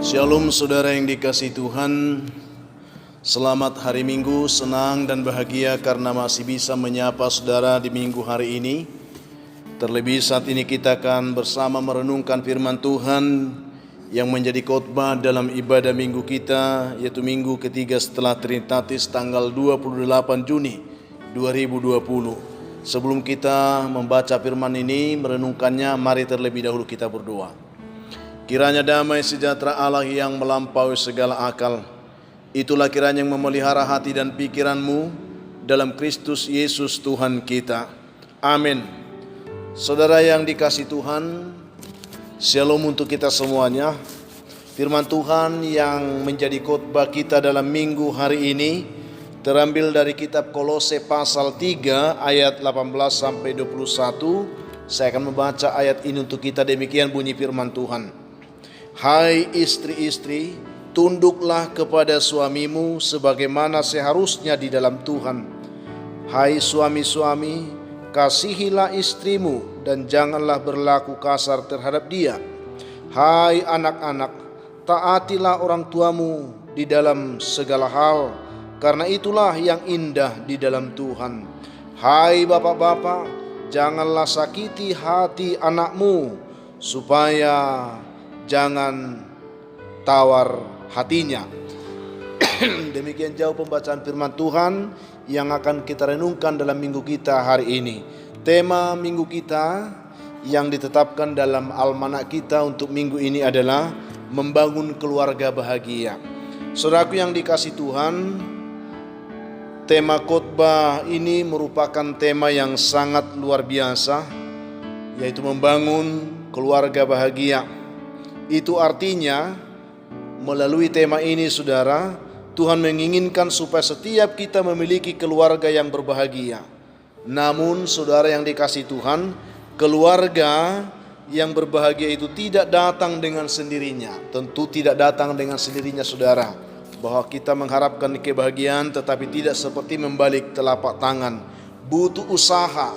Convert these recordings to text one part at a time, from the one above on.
Shalom saudara yang dikasihi Tuhan. Selamat hari Minggu, senang dan bahagia karena masih bisa menyapa saudara di minggu hari ini. Terlebih saat ini kita akan bersama merenungkan firman Tuhan yang menjadi khotbah dalam ibadah minggu kita, yaitu minggu ketiga setelah Trinitatis tanggal 28 Juni 2020. Sebelum kita membaca firman ini, merenungkannya, mari terlebih dahulu kita berdoa. Kiranya damai sejahtera Allah yang melampaui segala akal, itulah kiranya yang memelihara hati dan pikiranmu dalam Kristus Yesus Tuhan kita. Amin. Saudara yang dikasihi Tuhan, shalom untuk kita semuanya. Firman Tuhan yang menjadi khotbah kita dalam minggu hari ini terambil dari kitab Kolose pasal 3 ayat 18 sampai 21. Saya akan membaca ayat ini untuk kita. Demikian bunyi firman Tuhan. Hai istri-istri, tunduklah kepada suamimu sebagaimana seharusnya di dalam Tuhan. Hai suami-suami, kasihilah istrimu dan janganlah berlaku kasar terhadap dia. Hai anak-anak, taatilah orang tuamu di dalam segala hal, karena itulah yang indah di dalam Tuhan. Hai bapak-bapak, janganlah sakiti hati anakmu, supaya jangan tawar hatinya. Demikian jauh pembacaan firman Tuhan yang akan kita renungkan dalam minggu kita hari ini. Tema minggu kita yang ditetapkan dalam almanak kita untuk minggu ini adalah membangun keluarga bahagia. Saudaraku yang dikasihi Tuhan, tema khotbah ini merupakan tema yang sangat luar biasa, yaitu membangun keluarga bahagia. Itu artinya melalui tema ini saudara, Tuhan menginginkan supaya setiap kita memiliki keluarga yang berbahagia. Namun saudara yang dikasihi Tuhan, keluarga yang berbahagia itu tidak datang dengan sendirinya. Tentu tidak datang dengan sendirinya saudara. Bahwa kita mengharapkan kebahagiaan tetapi tidak seperti membalik telapak tangan. Butuh usaha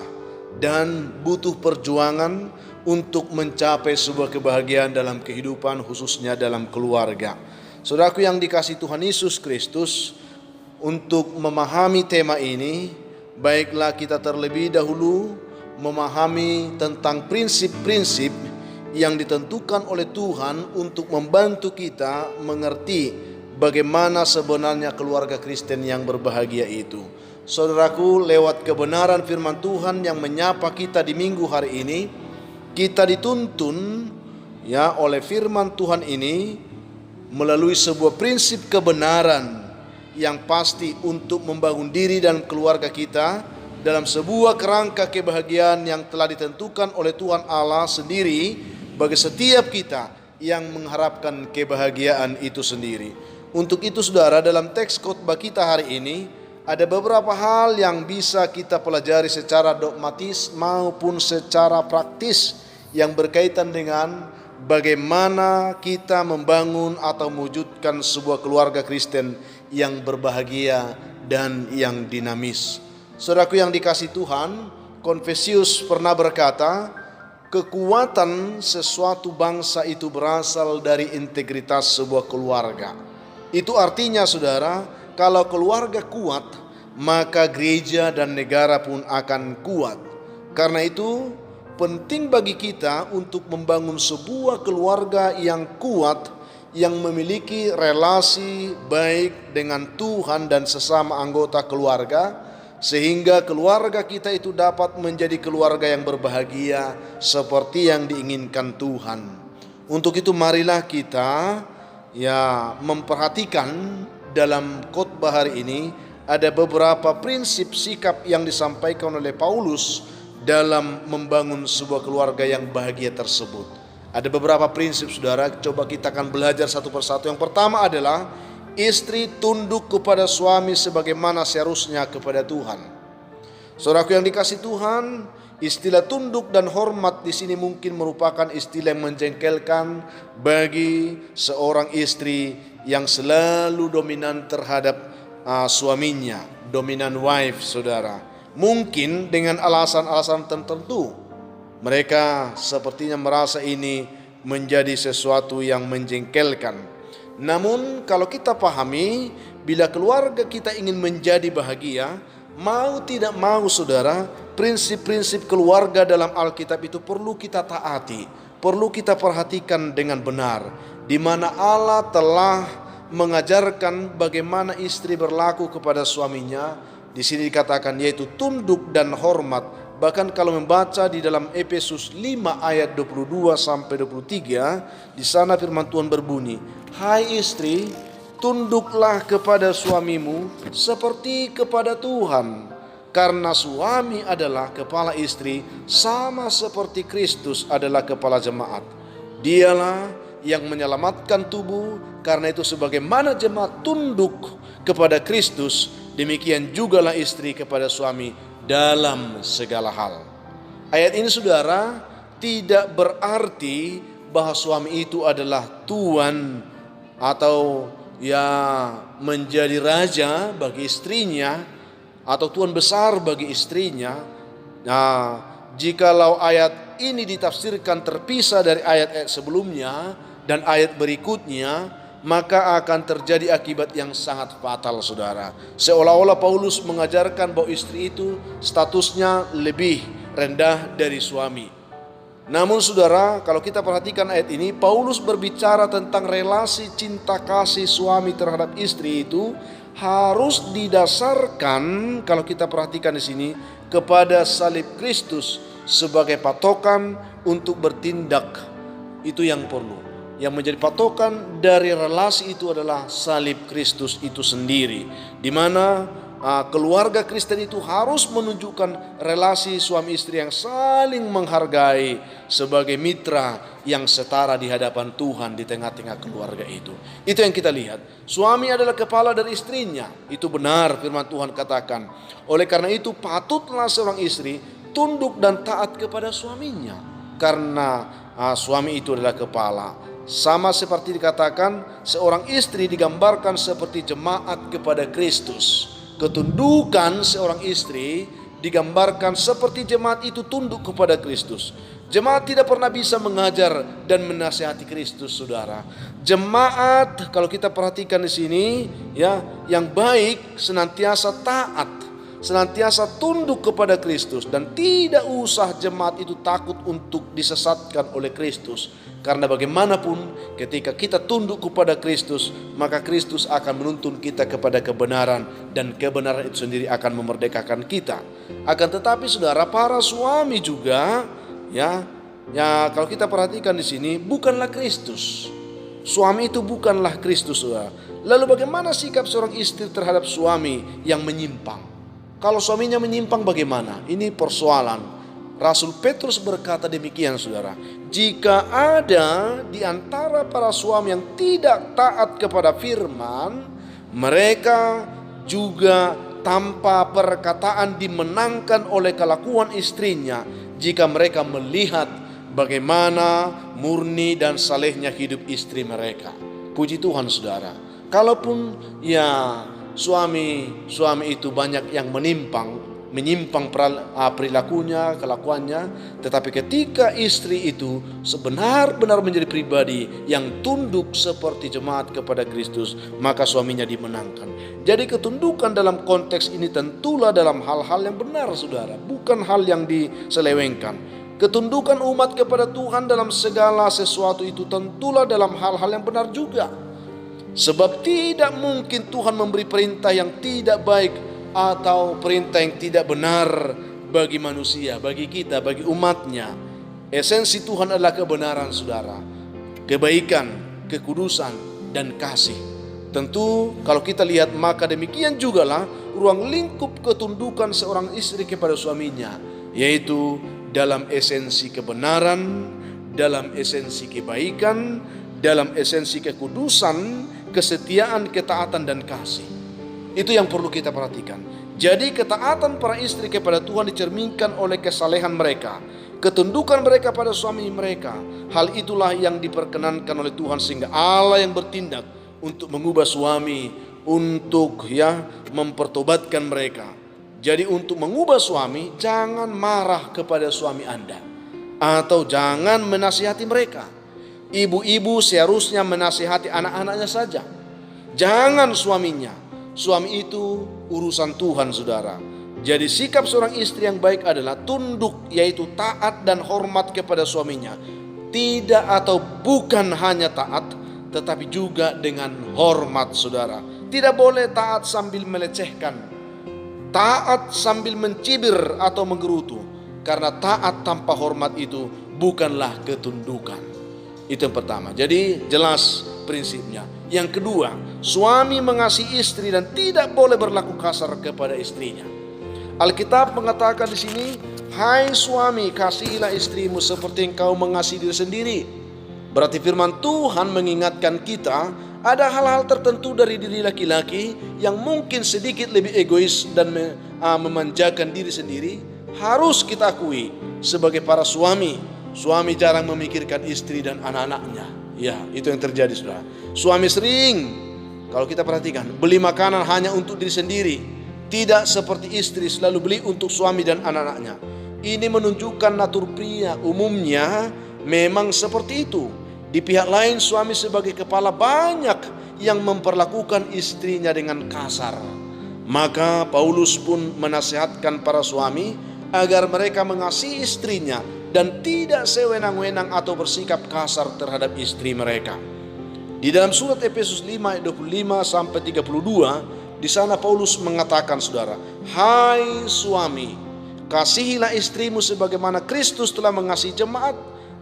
dan butuh perjuangan untuk mencapai sebuah kebahagiaan dalam kehidupan, khususnya dalam keluarga. Saudaraku yang dikasihi Tuhan Yesus Kristus, untuk memahami tema ini, baiklah kita terlebih dahulu memahami tentang prinsip-prinsip yang ditentukan oleh Tuhan untuk membantu kita mengerti bagaimana sebenarnya keluarga Kristen yang berbahagia itu. Saudaraku, lewat kebenaran firman Tuhan yang menyapa kita di minggu hari ini, kita dituntun oleh firman Tuhan ini melalui sebuah prinsip kebenaran yang pasti untuk membangun diri dan keluarga kita dalam sebuah kerangka kebahagiaan yang telah ditentukan oleh Tuhan Allah sendiri bagi setiap kita yang mengharapkan kebahagiaan itu sendiri. Untuk itu saudara, dalam teks khotbah kita hari ini ada beberapa hal yang bisa kita pelajari secara dogmatis maupun secara praktis yang berkaitan dengan bagaimana kita membangun atau mewujudkan sebuah keluarga Kristen yang berbahagia dan yang dinamis. Saudaraku yang dikasihi Tuhan, Konfusius pernah berkata, kekuatan sesuatu bangsa itu berasal dari integritas sebuah keluarga. Itu artinya saudara, kalau keluarga kuat, maka gereja dan negara pun akan kuat. Karena itu penting bagi kita untuk membangun sebuah keluarga yang kuat, yang memiliki relasi baik dengan Tuhan dan sesama anggota keluarga, sehingga keluarga kita itu dapat menjadi keluarga yang berbahagia seperti yang diinginkan Tuhan. Untuk itu marilah kita memperhatikan dalam khotbah hari ini ada beberapa prinsip sikap yang disampaikan oleh Paulus dalam membangun sebuah keluarga yang bahagia tersebut. Ada beberapa prinsip saudara, coba kita akan belajar satu persatu. Yang pertama adalah istri tunduk kepada suami sebagaimana seharusnya kepada Tuhan. Saudaraku yang dikasihi Tuhan, istilah tunduk dan hormat di sini mungkin merupakan istilah yang menjengkelkan bagi seorang istri yang selalu dominan terhadap suaminya, dominan wife saudara. Mungkin dengan alasan-alasan tertentu mereka sepertinya merasa ini menjadi sesuatu yang menjengkelkan. Namun kalau kita pahami, bila keluarga kita ingin menjadi bahagia, mau tidak mau saudara, prinsip-prinsip keluarga dalam Alkitab itu perlu kita taati, perlu kita perhatikan dengan benar, di mana Allah telah mengajarkan bagaimana istri berlaku kepada suaminya. Di sini dikatakan yaitu tunduk dan hormat. Bahkan kalau membaca di dalam Efesus 5 ayat 22 sampai 23, di sana firman Tuhan berbunyi, "Hai istri, tunduklah kepada suamimu seperti kepada Tuhan, karena suami adalah kepala istri, sama seperti Kristus adalah kepala jemaat. Dialah yang menyelamatkan tubuh, karena itu sebagaimana jemaat tunduk kepada Kristus, demikian jugalah istri kepada suami dalam segala hal." Ayat ini saudara tidak berarti bahwa suami itu adalah tuan atau menjadi raja bagi istrinya atau tuan besar bagi istrinya. Nah, jikalau ayat ini ditafsirkan terpisah dari ayat-ayat sebelumnya dan ayat berikutnya, maka akan terjadi akibat yang sangat fatal saudara. Seolah-olah Paulus mengajarkan bahwa istri itu statusnya lebih rendah dari suami. Namun saudara, kalau kita perhatikan ayat ini, Paulus berbicara tentang relasi cinta kasih suami terhadap istri itu harus didasarkan, kalau kita perhatikan di sini, kepada salib Kristus sebagai patokan untuk bertindak. Itu yang perlu. Yang menjadi patokan dari relasi itu adalah salib Kristus itu sendiri, di mana keluarga Kristen itu harus menunjukkan relasi suami istri yang saling menghargai sebagai mitra yang setara di hadapan Tuhan di tengah-tengah keluarga itu. Itu yang kita lihat. Suami adalah kepala dari istrinya. Itu benar firman Tuhan katakan. Oleh karena itu patutlah seorang istri tunduk dan taat kepada suaminya, karena suami itu adalah kepala. Sama seperti dikatakan, seorang istri digambarkan seperti jemaat kepada Kristus. Ketundukan seorang istri digambarkan seperti jemaat itu tunduk kepada Kristus. Jemaat tidak pernah bisa mengajar dan menasihati Kristus, saudara. Jemaat, kalau kita perhatikan di sini, yang baik senantiasa taat, senantiasa tunduk kepada Kristus, dan tidak usah jemaat itu takut untuk disesatkan oleh Kristus. Karena bagaimanapun ketika kita tunduk kepada Kristus, maka Kristus akan menuntun kita kepada kebenaran, dan kebenaran itu sendiri akan memerdekakan kita. Akan tetapi saudara, para suami juga kalau kita perhatikan di sini bukanlah Kristus. Suami itu bukanlah Kristus, saudara. Lalu bagaimana sikap seorang istri terhadap suami yang menyimpang? Kalau suaminya menyimpang bagaimana? Ini persoalan. Rasul Petrus berkata demikian saudara, jika ada di antara para suami yang tidak taat kepada firman, mereka juga tanpa perkataan dimenangkan oleh kelakuan istrinya, jika mereka melihat bagaimana murni dan salehnya hidup istri mereka. Puji Tuhan saudara. Kalaupun suami itu banyak yang menyimpang perilakunya, kelakuannya, tetapi ketika istri itu sebenar-benar menjadi pribadi yang tunduk seperti jemaat kepada Kristus, maka suaminya dimenangkan. Jadi ketundukan dalam konteks ini tentulah dalam hal-hal yang benar saudara, bukan hal yang diselewengkan. Ketundukan umat kepada Tuhan dalam segala sesuatu itu tentulah dalam hal-hal yang benar juga. Sebab tidak mungkin Tuhan memberi perintah yang tidak baik atau perintah yang tidak benar bagi manusia, bagi kita, bagi umatnya. Esensi Tuhan adalah kebenaran saudara, kebaikan, kekudusan, dan kasih. Tentu kalau kita lihat, maka demikian jugalah ruang lingkup ketundukan seorang istri kepada suaminya, yaitu dalam esensi kebenaran, dalam esensi kebaikan, dalam esensi kekudusan, kesetiaan, ketaatan, dan kasih. Itu yang perlu kita perhatikan. Jadi ketaatan para istri kepada Tuhan dicerminkan oleh kesalehan mereka, ketundukan mereka pada suami mereka. Hal itulah yang diperkenankan oleh Tuhan, sehingga Allah yang bertindak untuk mengubah suami, untuk mempertobatkan mereka. Jadi untuk mengubah suami, jangan marah kepada suami Anda, atau jangan menasihati mereka. Ibu-ibu seharusnya menasihati anak-anaknya saja, jangan suaminya. Suami itu urusan Tuhan, saudara. Jadi sikap seorang istri yang baik adalah tunduk, yaitu taat dan hormat kepada suaminya. Tidak atau bukan hanya taat, tetapi juga dengan hormat, saudara. Tidak boleh taat sambil melecehkan, taat sambil mencibir atau menggerutu. Karena taat tanpa hormat itu bukanlah ketundukan. Itu yang pertama. Jadi jelas prinsipnya. Yang kedua, suami mengasihi istri dan tidak boleh berlaku kasar kepada istrinya. Alkitab mengatakan di sini, hai suami, kasihilah istrimu seperti engkau mengasihi diri sendiri. Berarti firman Tuhan mengingatkan kita ada hal-hal tertentu dari diri laki-laki yang mungkin sedikit lebih egois dan memanjakan diri sendiri. Harus kita akui sebagai para suami. Suami jarang memikirkan istri dan anak-anaknya. Ya, itu yang terjadi, saudara. Suami sering, kalau kita perhatikan, beli makanan hanya untuk diri sendiri. Tidak seperti istri selalu beli untuk suami dan anak-anaknya. Ini menunjukkan natur pria umumnya memang seperti itu. Di pihak lain, suami sebagai kepala banyak yang memperlakukan istrinya dengan kasar. Maka Paulus pun menasihatkan para suami agar mereka mengasihi istrinya dan tidak sewenang-wenang atau bersikap kasar terhadap istri mereka. Di dalam surat Efesus 5 ayat 25 sampai 32, di sana Paulus mengatakan, saudara, hai suami, kasihilah istrimu sebagaimana Kristus telah mengasihi jemaat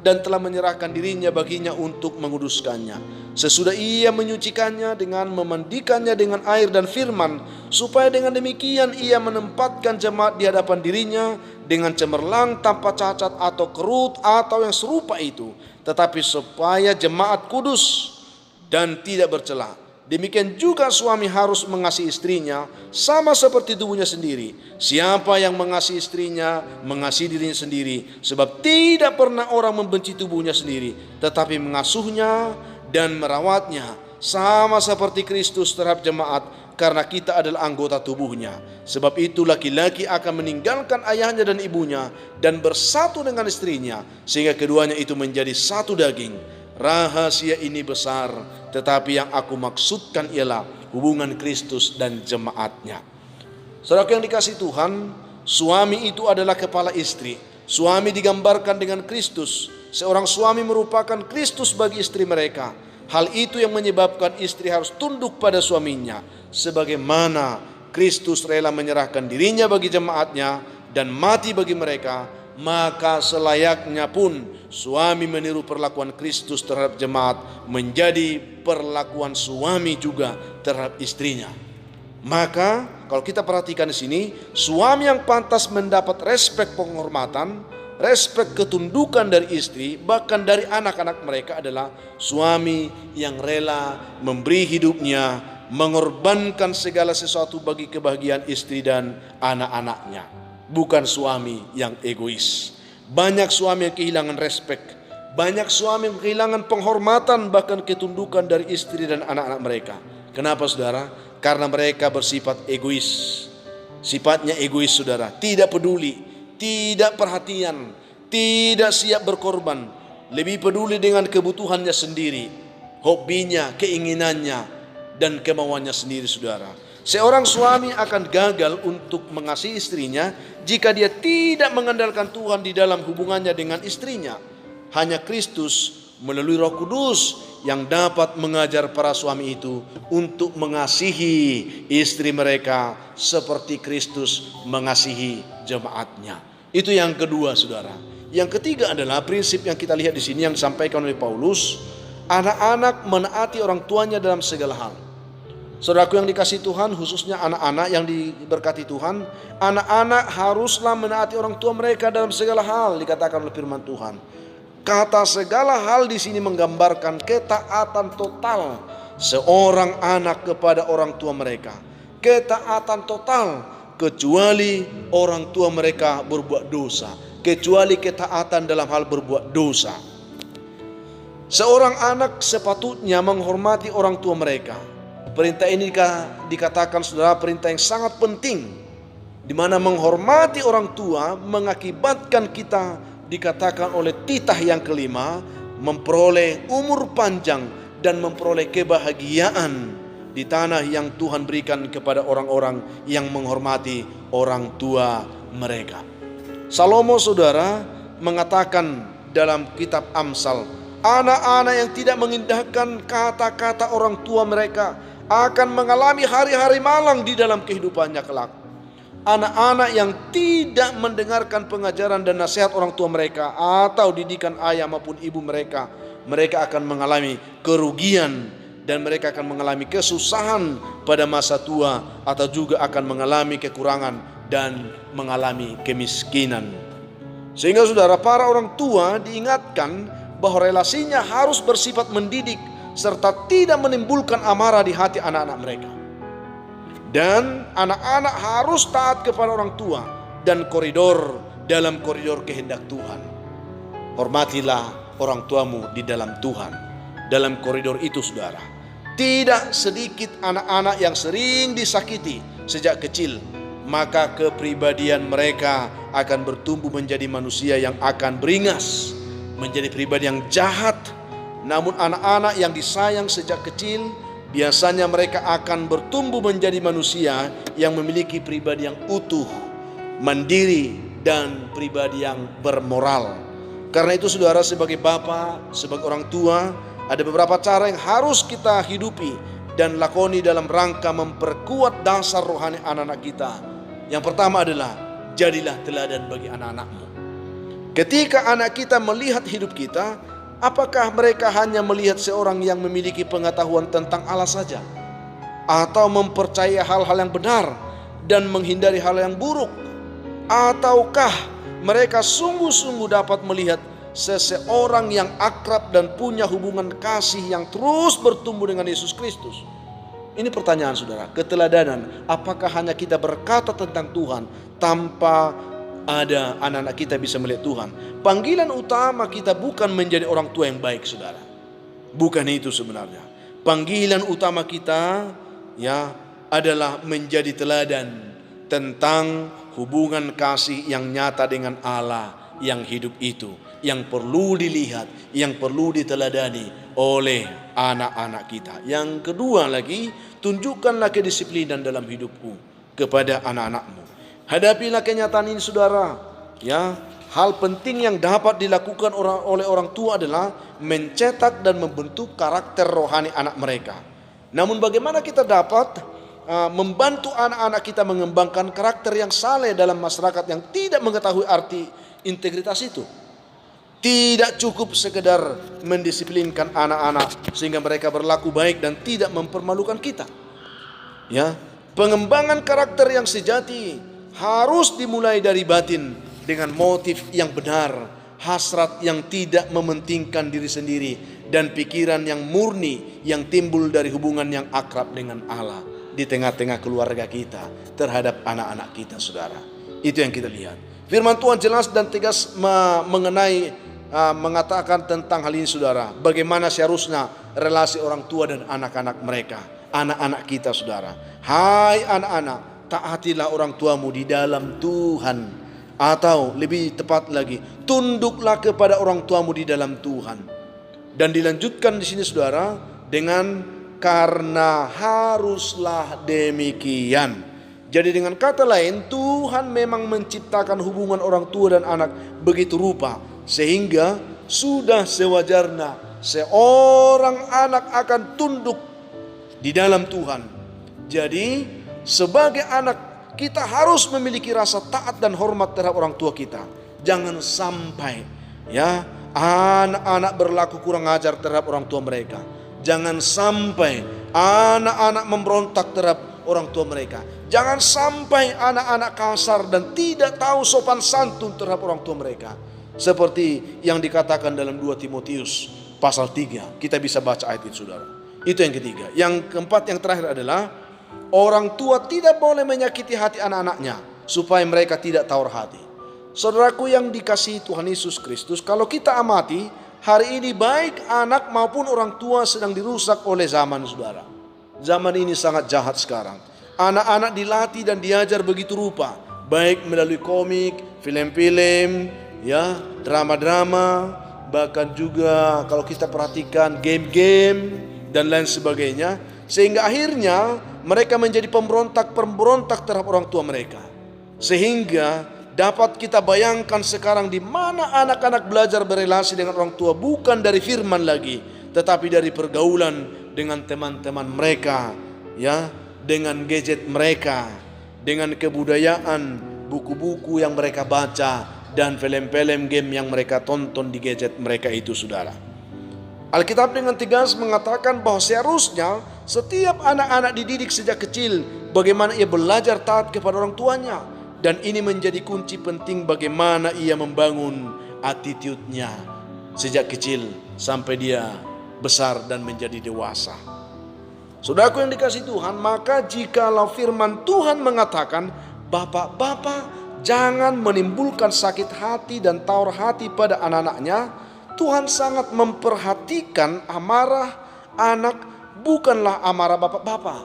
dan telah menyerahkan dirinya baginya untuk menguduskannya. Sesudah ia menyucikannya dengan memandikannya dengan air dan firman, supaya dengan demikian ia menempatkan jemaat di hadapan dirinya dengan cemerlang, tanpa cacat atau kerut atau yang serupa itu, tetapi supaya jemaat kudus dan tidak bercela. Demikian juga suami harus mengasihi istrinya sama seperti tubuhnya sendiri. Siapa yang mengasihi istrinya mengasihi dirinya sendiri, sebab tidak pernah orang membenci tubuhnya sendiri, tetapi mengasuhnya dan merawatnya sama seperti Kristus terhadap jemaat, karena kita adalah anggota tubuhnya. Sebab itu laki-laki akan meninggalkan ayahnya dan ibunya dan bersatu dengan istrinya, sehingga keduanya itu menjadi satu daging. Rahasia ini besar, tetapi yang aku maksudkan ialah hubungan Kristus dan jemaatnya. Saudara yang dikasihi Tuhan, suami itu adalah kepala istri. Suami digambarkan dengan Kristus. Seorang suami merupakan Kristus bagi istri mereka. Hal itu yang menyebabkan istri harus tunduk pada suaminya, sebagaimana Kristus rela menyerahkan dirinya bagi jemaatnya dan mati bagi mereka. Maka selayaknya pun suami meniru perlakuan Kristus terhadap jemaat, menjadi perlakuan suami juga terhadap istrinya. Maka kalau kita perhatikan di sini, suami yang pantas mendapat respek penghormatan, respek ketundukan dari istri, bahkan dari anak-anak mereka adalah suami yang rela memberi hidupnya, mengorbankan segala sesuatu bagi kebahagiaan istri dan anak-anaknya. Bukan suami yang egois. Banyak suami yang kehilangan respek, banyak suami yang kehilangan penghormatan bahkan ketundukan dari istri dan anak-anak mereka. Kenapa, saudara? Karena mereka bersifat egois. Sifatnya egois, saudara. Tidak peduli, tidak perhatian, tidak siap berkorban, lebih peduli dengan kebutuhannya sendiri, hobinya, keinginannya, dan kemauannya sendiri, saudara. Seorang suami akan gagal untuk mengasihi istrinya jika dia tidak mengandalkan Tuhan di dalam hubungannya dengan istrinya. Hanya Kristus melalui Roh Kudus yang dapat mengajar para suami itu untuk mengasihi istri mereka seperti Kristus mengasihi jemaatnya. Itu yang kedua, saudara. Yang ketiga adalah prinsip yang kita lihat di sini yang disampaikan oleh Paulus. Anak-anak menaati orang tuanya dalam segala hal. Saudaraku yang dikasihi Tuhan, khususnya anak-anak yang diberkati Tuhan, anak-anak haruslah menaati orang tua mereka dalam segala hal, dikatakan oleh firman Tuhan. Kata segala hal di sini menggambarkan ketaatan total seorang anak kepada orang tua mereka. Ketaatan total, kecuali orang tua mereka berbuat dosa, kecuali ketaatan dalam hal berbuat dosa. Seorang anak sepatutnya menghormati orang tua mereka. Perintah ini dikatakan, saudara, perintah yang sangat penting, di mana menghormati orang tua mengakibatkan kita, dikatakan oleh titah yang kelima, memperoleh umur panjang dan memperoleh kebahagiaan di tanah yang Tuhan berikan kepada orang-orang yang menghormati orang tua mereka. Salomo saudara mengatakan dalam kitab Amsal, anak-anak yang tidak mengindahkan kata-kata orang tua mereka akan mengalami hari-hari malang di dalam kehidupannya kelak. Anak-anak yang tidak mendengarkan pengajaran dan nasihat orang tua mereka atau didikan ayah maupun ibu mereka, mereka akan mengalami kerugian dan mereka akan mengalami kesusahan pada masa tua atau juga akan mengalami kekurangan dan mengalami kemiskinan. Sehingga saudara, para orang tua diingatkan bahwa relasinya harus bersifat mendidik serta tidak menimbulkan amarah di hati anak-anak mereka. Dan anak-anak harus taat kepada orang tua dan dalam koridor kehendak Tuhan. Hormatilah orang tuamu di dalam Tuhan. Dalam koridor itu saudara, tidak sedikit anak-anak yang sering disakiti sejak kecil, maka kepribadian mereka akan bertumbuh menjadi manusia yang akan beringas, menjadi pribadi yang jahat. Namun anak-anak yang disayang sejak kecil, biasanya mereka akan bertumbuh menjadi manusia yang memiliki pribadi yang utuh, mandiri, dan pribadi yang bermoral. Karena itu saudara, sebagai bapak, sebagai orang tua, ada beberapa cara yang harus kita hidupi dan lakoni dalam rangka memperkuat dasar rohani anak-anak kita. Yang pertama adalah, jadilah teladan bagi anak-anakmu. Ketika anak kita melihat hidup kita, apakah mereka hanya melihat seorang yang memiliki pengetahuan tentang Allah saja, atau mempercayai hal-hal yang benar dan menghindari hal yang buruk? Ataukah mereka sungguh-sungguh dapat melihat seseorang yang akrab dan punya hubungan kasih yang terus bertumbuh dengan Yesus Kristus? Ini pertanyaan saudara, keteladanan. Apakah hanya kita berkata tentang Tuhan tanpa ada anak-anak kita bisa melihat Tuhan? Panggilan utama kita bukan menjadi orang tua yang baik saudara. Bukan itu sebenarnya. Panggilan utama kita adalah menjadi teladan tentang hubungan kasih yang nyata dengan Allah yang hidup itu, yang perlu dilihat, yang perlu diteladani oleh anak-anak kita. Yang kedua lagi, tunjukkanlah kedisiplinan dalam hidupmu kepada anak-anakmu. Hadapilah kenyataan ini saudara. Hal penting yang dapat dilakukan oleh orang tua adalah mencetak dan membentuk karakter rohani anak mereka. Namun bagaimana kita dapat membantu anak-anak kita mengembangkan karakter yang saleh dalam masyarakat yang tidak mengetahui arti integritas itu? Tidak cukup sekedar mendisiplinkan anak-anak sehingga mereka berlaku baik dan tidak mempermalukan kita. Pengembangan karakter yang sejati harus dimulai dari batin dengan motif yang benar, hasrat yang tidak mementingkan diri sendiri, dan pikiran yang murni yang timbul dari hubungan yang akrab dengan Allah di tengah-tengah keluarga kita terhadap anak-anak kita saudara. Itu yang kita lihat. Firman Tuhan jelas dan tegas mengatakan tentang hal ini saudara. Bagaimana seharusnya relasi orang tua dan anak-anak mereka, anak-anak kita saudara. Hai anak-anak, taatilah orang tuamu di dalam Tuhan. Atau lebih tepat lagi, tunduklah kepada orang tuamu di dalam Tuhan. Dan dilanjutkan di sini saudara dengan karena haruslah demikian. Jadi dengan kata lain, Tuhan memang menciptakan hubungan orang tua dan anak begitu rupa sehingga sudah sewajarnya seorang anak akan tunduk di dalam Tuhan. Jadi sebagai anak kita harus memiliki rasa taat dan hormat terhadap orang tua kita. Jangan sampai anak-anak berlaku kurang ajar terhadap orang tua mereka. Jangan sampai anak-anak memberontak terhadap orang tua mereka. Jangan sampai anak-anak kasar dan tidak tahu sopan santun terhadap orang tua mereka. Seperti yang dikatakan dalam 2 Timotius pasal 3. Kita bisa baca ayat itu saudara. Itu yang ketiga. Yang keempat, yang terakhir adalah orang tua tidak boleh menyakiti hati anak-anaknya supaya mereka tidak tawar hati. Saudaraku yang dikasihi Tuhan Yesus Kristus, kalau kita amati hari ini baik anak maupun orang tua sedang dirusak oleh zaman saudara. Zaman ini sangat jahat sekarang. Anak-anak dilatih dan diajar begitu rupa, baik melalui komik, film-film, drama-drama, bahkan juga kalau kita perhatikan game-game dan lain sebagainya, sehingga akhirnya mereka menjadi pemberontak terhadap orang tua mereka. Sehingga dapat kita bayangkan sekarang di mana anak-anak belajar berelasi dengan orang tua bukan dari firman lagi, tetapi dari pergaulan dengan teman-teman mereka, ya, dengan gadget mereka, dengan kebudayaan, buku-buku yang mereka baca, dan film-film game yang mereka tonton di gadget mereka itu, saudara. Alkitab dengan tegas mengatakan bahwa seharusnya setiap anak-anak dididik sejak kecil bagaimana ia belajar taat kepada orang tuanya. Dan ini menjadi kunci penting bagaimana ia membangun attitude-nya sejak kecil sampai dia besar dan menjadi dewasa. Saudaraku yang dikasihi Tuhan, maka jikalau firman Tuhan mengatakan, bapak-bapak jangan menimbulkan sakit hati dan tawar hati pada anak-anaknya, Tuhan sangat memperhatikan amarah anak, bukanlah amarah bapak-bapak.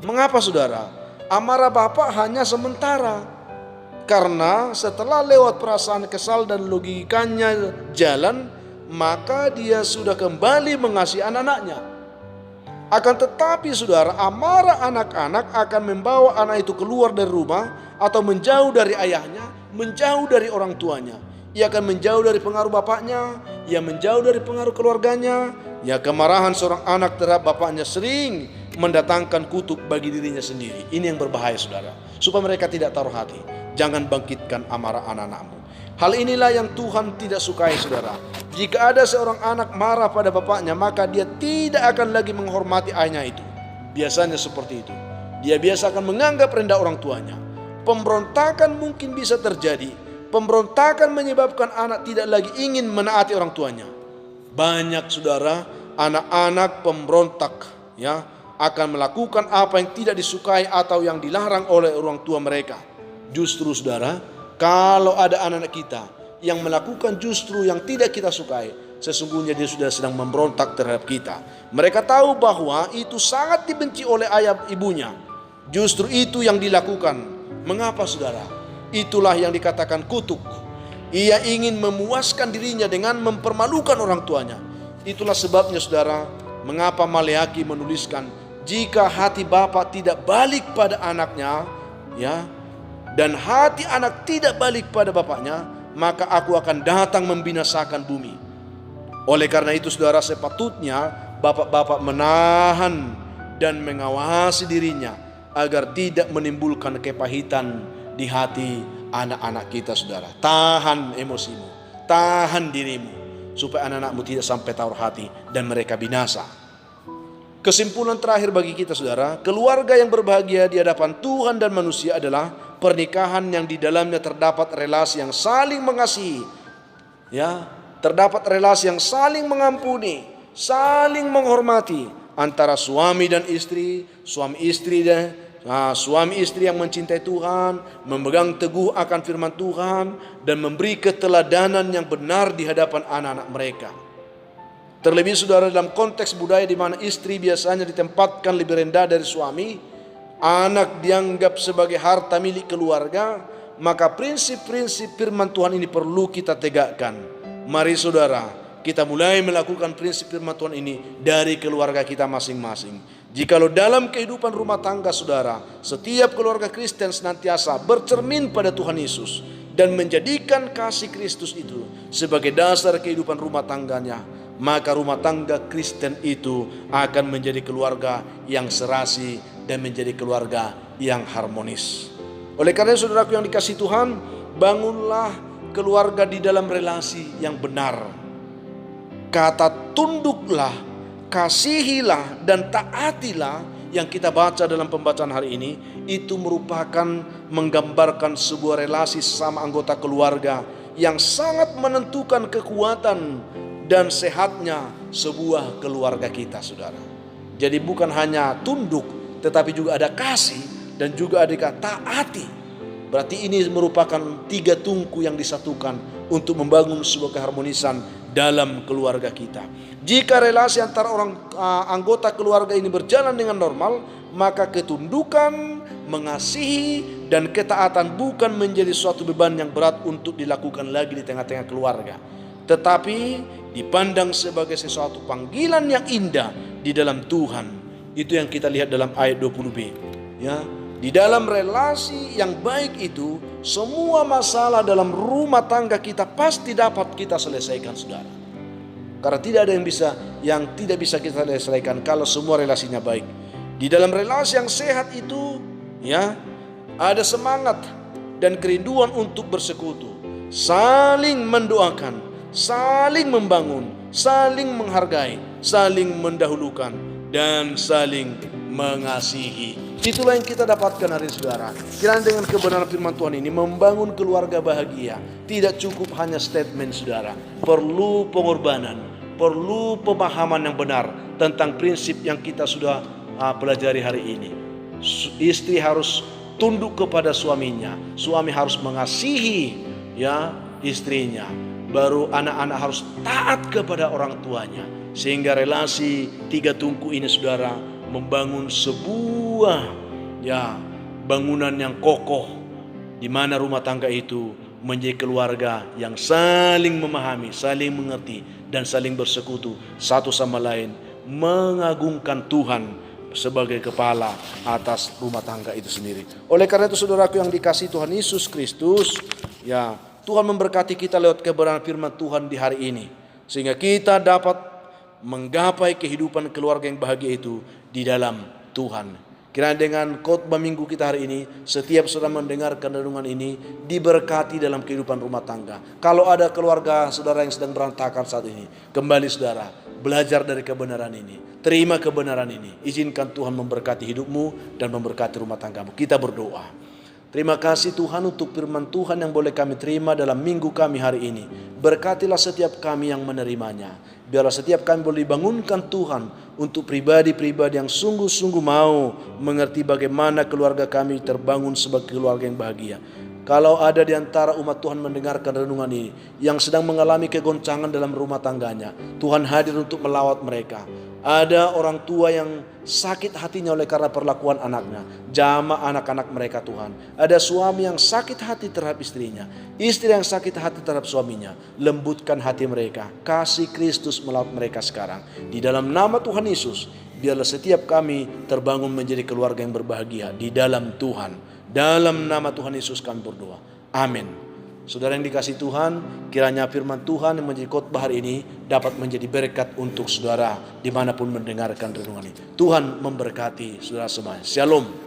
Mengapa saudara? Amarah bapak hanya sementara. Karena setelah lewat perasaan kesal dan logikanya jalan, maka dia sudah kembali mengasihi anak-anaknya. Akan tetapi saudara, amarah anak-anak akan membawa anak itu keluar dari rumah atau menjauh dari ayahnya, menjauh dari orang tuanya. Ia akan menjauh dari pengaruh bapaknya, ia menjauh dari pengaruh keluarganya. Ya, kemarahan seorang anak terhadap bapaknya sering mendatangkan kutuk bagi dirinya sendiri. Ini yang berbahaya saudara. Supaya mereka tidak taruh hati. Jangan bangkitkan amarah anak-anakmu. Hal inilah yang Tuhan tidak sukai saudara. Jika ada seorang anak marah pada bapaknya, maka dia tidak akan lagi menghormati ayahnya itu. Biasanya seperti itu. Dia biasa akan menganggap rendah orang tuanya. Pemberontakan mungkin bisa terjadi. Pemberontakan menyebabkan anak tidak lagi ingin menaati orang tuanya. Banyak saudara, anak-anak pemberontak, ya, akan melakukan apa yang tidak disukai atau yang dilarang oleh orang tua mereka. Justru saudara, kalau ada anak-anak kita yang melakukan justru yang tidak kita sukai, sesungguhnya dia sudah sedang memberontak terhadap kita. Mereka tahu bahwa itu sangat dibenci oleh ayah ibunya. Justru itu yang dilakukan. Mengapa saudara? Itulah yang dikatakan kutuk. Ia ingin memuaskan dirinya dengan mempermalukan orang tuanya. Itulah sebabnya saudara, mengapa Maleaki menuliskan, jika hati bapa tidak balik pada anaknya, ya, dan hati anak tidak balik pada bapaknya, maka aku akan datang membinasakan bumi. Oleh karena itu saudara, sepatutnya bapak-bapak menahan dan mengawasi dirinya agar tidak menimbulkan kepahitan di hati anak-anak kita saudara. Tahan emosimu, tahan dirimu, supaya anak-anakmu tidak sampai tawar hati dan mereka binasa. Kesimpulan terakhir bagi kita saudara, keluarga yang berbahagia di hadapan Tuhan dan manusia adalah pernikahan yang di dalamnya terdapat relasi yang saling mengasihi, ya, terdapat relasi yang saling mengampuni, saling menghormati antara suami dan istri, suami istri yang mencintai Tuhan, memegang teguh akan firman Tuhan, dan memberi keteladanan yang benar di hadapan anak-anak mereka. Terlebih saudara, dalam konteks budaya di mana istri biasanya ditempatkan lebih rendah dari suami, anak dianggap sebagai harta milik keluarga, maka prinsip-prinsip firman Tuhan ini perlu kita tegakkan. Mari saudara, kita mulai melakukan prinsip firman Tuhan ini dari keluarga kita masing-masing. Jikalau dalam kehidupan rumah tangga saudara, setiap keluarga Kristen senantiasa bercermin pada Tuhan Yesus dan menjadikan kasih Kristus itu sebagai dasar kehidupan rumah tangganya, maka rumah tangga Kristen itu akan menjadi keluarga yang serasi dan menjadi keluarga yang harmonis. Oleh karena saudaraku yang dikasihi Tuhan, bangunlah keluarga di dalam relasi yang benar. Kata tunduklah, kasihilah, dan taatilah yang kita baca dalam pembacaan hari ini, itu merupakan menggambarkan sebuah relasi sesama anggota keluarga yang sangat menentukan kekuatan dan sehatnya sebuah keluarga kita saudara. Jadi bukan hanya tunduk, tetapi juga ada kasih dan juga ada taati. Berarti ini merupakan tiga tungku yang disatukan untuk membangun sebuah keharmonisan dalam keluarga kita. Jika relasi antara anggota keluarga ini berjalan dengan normal, maka ketundukan, mengasihi, dan ketaatan bukan menjadi suatu beban yang berat untuk dilakukan lagi di tengah-tengah keluarga. Tetapi dipandang sebagai sesuatu panggilan yang indah di dalam Tuhan. Itu yang kita lihat dalam ayat 20b. Ya, di dalam relasi yang baik itu, semua masalah dalam rumah tangga kita pasti dapat kita selesaikan, saudara. Karena tidak ada yang tidak bisa kita selesaikan kalau semua relasinya baik. Di dalam relasi yang sehat itu, ya, ada semangat dan kerinduan untuk bersekutu, saling mendoakan, saling membangun, saling menghargai, saling mendahulukan, dan saling mengasihi. Itulah yang kita dapatkan hari saudara. Kiranya dengan kebenaran firman Tuhan ini membangun keluarga bahagia. Tidak cukup hanya statement saudara. Perlu pengorbanan, perlu pemahaman yang benar tentang prinsip yang kita sudah pelajari hari ini. Istri harus tunduk kepada suaminya, suami harus mengasihi ya istrinya, baru anak-anak harus taat kepada orang tuanya, sehingga relasi tiga tungku ini saudara membangun sebuah ya bangunan yang kokoh, di mana rumah tangga itu menjadi keluarga yang saling memahami, saling mengerti, dan saling bersekutu satu sama lain, mengagungkan Tuhan sebagai kepala atas rumah tangga itu sendiri. Oleh karena itu saudaraku yang dikasihi Tuhan Yesus Kristus, ya Tuhan memberkati kita lewat kebenaran firman Tuhan di hari ini, sehingga kita dapat menggapai kehidupan keluarga yang bahagia itu di dalam Tuhan. Kiranya dengan khotbah minggu kita hari ini, setiap saudara mendengarkan renungan ini diberkati dalam kehidupan rumah tangga. Kalau ada keluarga saudara yang sedang berantakan saat ini, kembali saudara, belajar dari kebenaran ini, terima kebenaran ini. Izinkan Tuhan memberkati hidupmu dan memberkati rumah tanggamu. Kita berdoa. Terima kasih Tuhan untuk firman Tuhan yang boleh kami terima dalam minggu kami hari ini. Berkatilah setiap kami yang menerimanya. Biarlah setiap kami boleh dibangunkan Tuhan untuk pribadi-pribadi yang sungguh-sungguh mau mengerti bagaimana keluarga kami terbangun sebagai keluarga yang bahagia. Kalau ada di antara umat Tuhan mendengarkan renungan ini yang sedang mengalami kegoncangan dalam rumah tangganya, Tuhan hadir untuk melawat mereka. Ada orang tua yang sakit hatinya oleh karena perlakuan anaknya, jamah anak-anak mereka Tuhan. Ada suami yang sakit hati terhadap istrinya, istri yang sakit hati terhadap suaminya. Lembutkan hati mereka, kasih Kristus melawat mereka sekarang. Di dalam nama Tuhan Yesus, biarlah setiap kami terbangun menjadi keluarga yang berbahagia di dalam Tuhan. Dalam nama Tuhan Yesus kami berdoa. Amin. Saudara yang dikasihi Tuhan, kiranya firman Tuhan yang menjadi khotbah hari ini dapat menjadi berkat untuk saudara dimanapun mendengarkan renungan ini. Tuhan memberkati saudara semua. Shalom.